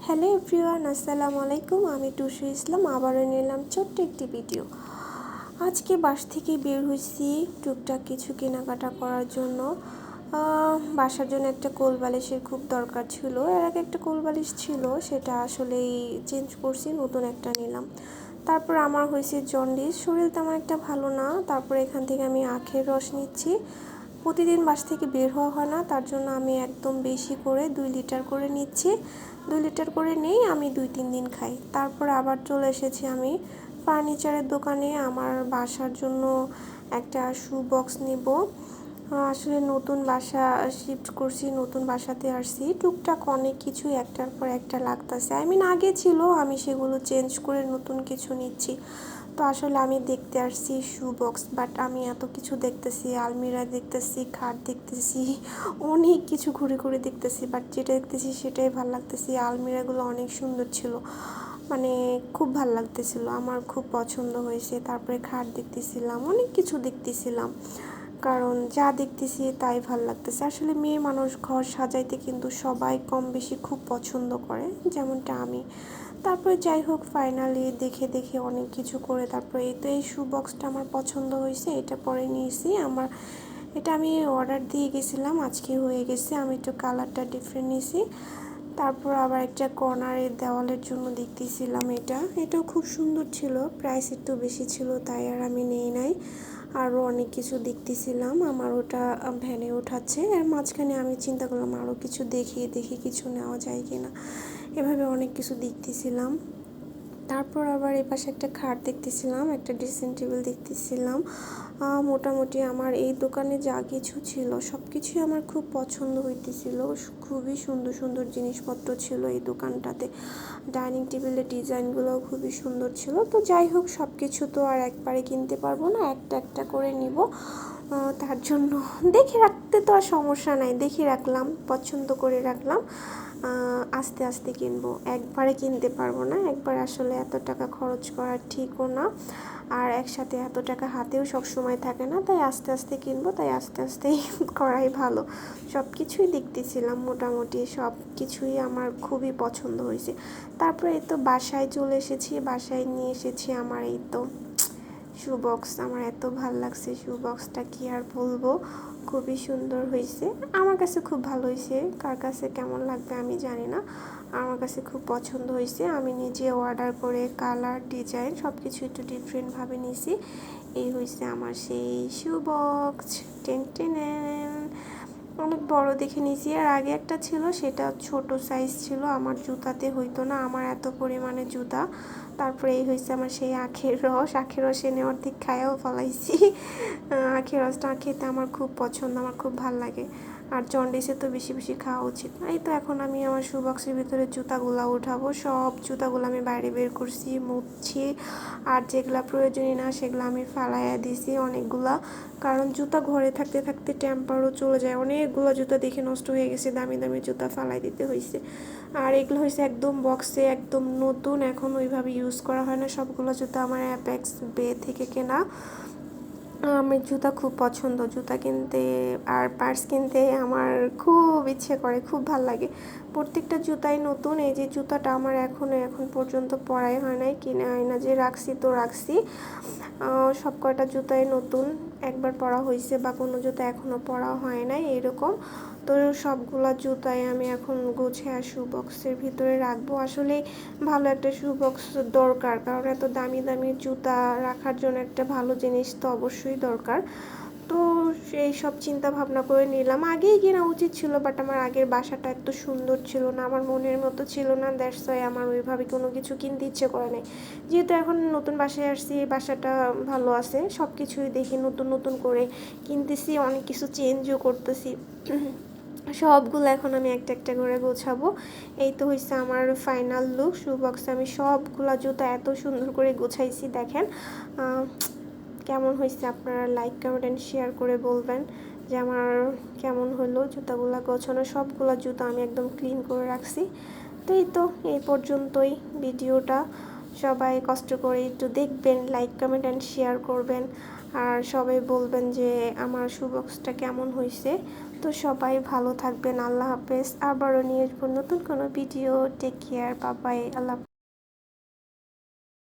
Hello everyone, আসসালামু আলাইকুম। আমি টুসু ইসলাম আবারও নিলাম ছোট্ট একটি ভিডিও। আজকে বাস থেকে বের হয়েছি টুকটাক কিছু কেনাকাটা করার জন্য। বাসার জন্য একটা কোল বালিশের খুব দরকার ছিল। এর আগে একটা কোল বালিশ ছিল, সেটা আসলেই চেঞ্জ করছি, নতুন একটা নিলাম। তারপর আমার হয়েছে জন্ডিস, শরীর তেমন একটা ভালো না। তারপর এখান থেকে আমি আখের রস নিচ্ছি। প্রতিদিন বাস থেকে বের হওয়া হয় না, তার জন্য আমি একদম বেশি করে 2 লিটার করে নিচ্ছি। 2 লিটার করে নেই, আমি 2-3 দিন খাই। তারপর আবার চলে এসেছি আমি ফার্নিচারের দোকানে আমার বাসার জন্য একটা শু বক্স নিব। আসলে নতুন বাসা শিফট করছি, নতুন বাসাতে আসছি, টুকটাক অনেক কিছু একটার পর একটা লাগতেছে। আগে ছিল, আমি সেগুলো চেঞ্জ করে নতুন কিছু নিচ্ছি। তো আসলে আমি দেখতে আসছি শু বক্স, বাট আমি এত কিছু দেখতেছি, আলমিরা দেখতেছি, খাট দেখতেছি, অনেক কিছু ঘুরে ঘুরে দেখতেছি, বাট যেটা দেখতেছি সেটাই ভালো লাগতেছি। আলমিরাগুলো অনেক সুন্দর ছিল, মানে খুব ভালো লাগতেছিল, আমার খুব পছন্দ হয়েছে। তারপরে খাট দেখতেছিলাম, অনেক কিছু দেখতেছিলাম, কারণ যা দেখতেছি তাই ভাল লাগতেছে। আসলে মেয়ে মানুষ ঘর সাজাইতে কিন্তু সবাই কম বেশি খুব পছন্দ করে, যেমনটা আমি। তারপরে যাই হোক, ফাইনালি দেখে দেখে অনেক কিছু করে তারপরে এই শু বক্সটা আমার পছন্দ হয়েছে, এটা পরে নিয়েছি। এটা আমি অর্ডার দিয়ে গেছিলাম, আজকে হয়ে গেছে। আমি একটু কালারটা ডিফারেন্ট নিয়েছি। তারপর আবার একটা কর্নারের দেওয়ালের জন্য দেখতেছিলাম, এটাও খুব সুন্দর ছিল, প্রাইস একটু বেশি ছিল, তাই আর আমি নেই নাই। আরও অনেক কিছু দেখতেছিলাম, আমার ওটা ভ্যানে ওঠাচ্ছে, আর মাঝখানে আমি চিন্তা করলাম আরও কিছু দেখি কিছু নেওয়া যায় কিনা। এভাবে অনেক কিছু দেখতেছিলাম। তারপর আবার এই পাশে একটা খাট দেখতেছিলাম, একটা ড্রেসিং টেবিল দেখতেছিলাম। মোটামুটি আমার এই দোকানে যা কিছু ছিল সব কিছুই আমার খুব পছন্দ হইতেছিল। খুবই সুন্দর সুন্দর জিনিসপত্র ছিল এই দোকানটাতে। ডাইনিং টেবিলের ডিজাইনগুলোও খুবই সুন্দর ছিল। তো যাই হোক, সব কিছু তো আর একবারে কিনতে পারবো না, একটা একটা করে নিব। তার জন্য দেখে রাখতে তো আর সমস্যা নাই, দেখে রাখলাম, পছন্দ করে রাখলাম। আস্তে আস্তে কিনবো, একবারে কিনতে পারবো না, একবার আসলে এত টাকা খরচ করা ঠিকও না, আর একসাথে এত টাকা হাতেও সব সময় থাকে না, তাই আস্তে আস্তে কিনবো, তাই আস্তে আস্তেই করাই ভালো। সব কিছুই দেখতেছিলাম, মোটামুটি সব কিছুই আমার খুবই পছন্দ হয়েছে। তারপরে এই তো বাসায় চলে এসেছি, বাসায় নিয়ে এসেছি আমার এই তো শু বক্স। আমার এত ভাল লাগছে শু বক্সটা, কি আর বলবো, খুবই সুন্দর হয়েছে। আমার কাছে খুব ভালো হয়েছে, কার কাছে কেমন লাগবে আমি জানি না, আমার কাছে খুব পছন্দ হয়েছে। আমি নিজে অর্ডার করে কালার ডিজাইন সব কিছু একটু ডিফারেন্টভাবে নিয়েছি। এই হয়েছে আমার সেই শু বক্স। টেন টেন অনেক বড় দেখে নিয়েছি, আর আগে একটা ছিল সেটা ছোট সাইজ ছিল, আমার জুতাতে হইতো না, আমার এত পরিমাণে জুতা। তারপরে এই হয়েছে আমার সেই আখের রস এনে অর্ধেক খায়াও ফলাইছি। আখের রসটা খেতে আমার খুব পছন্দ, আমার খুব ভাল লাগে, আর জন্ডিসে তো বেশি বেশি খাওয়া উচিত না। এই তো এখন আমি আমার শু বক্সের ভিতরে জুতাগুলো উঠাবো, সব জুতাগুলো আমি বাইরে বের করছি, মুছছি, আর যেগুলো প্রয়োজনীয় না সেগুলো আমি ফালাইয়া দিছি অনেকগুলা, কারণ জুতা ঘরে থাকতে থাকতে টেম্পারও চলে যায়। অনেকগুলো জুতা দেখে নষ্ট হয়ে গেছে, দামি দামি জুতা ফালাই দিতে হয়েছে। আর এগুলো হয়েছে একদম বক্সে, একদম নতুন, এখন ওইভাবে ইউজ করা হয় না। সবগুলো জুতা আমার অ্যাপেক্স বে থেকে কেনা। আমার জুতা খুব পছন্দ, জুতা কিনতে আর পার্স কিনতে আমার খুব ইচ্ছে করে, খুব ভাল লাগে। প্রত্যেকটা জুতাই নতুন। এই যে জুতাটা আমার এখন পর্যন্ত পরাই হয় নাই, কিনে হয় না, যে রাখছি তো রাখছি। সব কয়টা জুতাই নতুন, একবার পরা হয়েছে বা কোনো জুতা এখনও পরা হয় নাই এরকম। তো সবগুলো জুতাই আমি এখন গুছিয়ে শু বক্সের ভিতরে রাখবো। আসলে ভালো একটা শু বক্স দরকার, কারণ এত দামি দামি জুতা রাখার জন্য একটা ভালো জিনিস তো অবশ্যই দরকার। তো সেই সব চিন্তা ভাবনা করে নিলাম, আগেই কেনা উচিত ছিল, বাট আমার আগের বাসাটা এত সুন্দর ছিল না, আমার মনের মতো ছিল না, দ্যাটস ওয়াই আমার ওইভাবে কোনো কিছু কিনতে ইচ্ছে করে নাই। যেহেতু এখন নতুন বাসায় আসছি, বাসাটা ভালো আছে, সব কিছুই দেখি নতুন নতুন করে কিনতেছি, অনেক কিছু চেঞ্জও করতেছি। সবগুলো এখন আমি একটা একটা করে গোছাবো। এই তো হয়েছে আমার ফাইনাল লুক। শু বক্সে আমি সবগুলা জুতা এত সুন্দর করে গোছাইছি, দেখেন কেমন হয়েছে। আপনারা লাইক কমেন্ট অ্যান্ড শেয়ার করে বলবেন যে আমার কেমন হলো জুতাগুলো গোছানো। সবগুলো জুতা আমি একদম ক্লিন করে রাখছি। তো এই পর্যন্তই ভিডিওটা। সবাই কষ্ট করে একটু দেখবেন, লাইক কমেন্ট অ্যান্ড শেয়ার করবেন, আর সবাই বলবেন যে আমার শু বক্সটা কেমন হয়েছে। তো সবাই ভালো থাকবেন, আল্লাহ হাফেজ। আবারও নিয়ে আসবো নতুন কোনো ভিডিও। টেক কেয়ার, বাবাই, আল্লাহ।